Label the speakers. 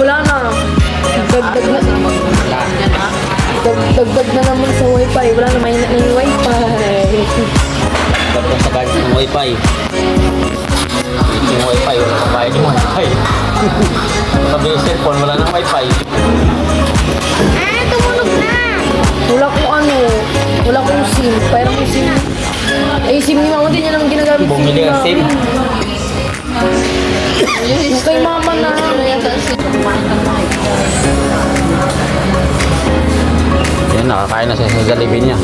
Speaker 1: Wala na. Dagdag na. Dagdag na naman sa wifi. Wala na may wifi.
Speaker 2: Dagdag sa kahit ng wifi. Yung wifi, wala kang bayad yung wifi. Sabi yung cellphone, wala nang wifi.
Speaker 3: Tumunog na.
Speaker 1: Wala kong ano. Wala kong SIM. Parang yung SIM. Eh, SIM ni mama din yan ang ginagamit.
Speaker 2: Bumili ang SIM.
Speaker 1: Yung kay mama na.
Speaker 2: Yan, nakakain na siya sa Jollibee niya.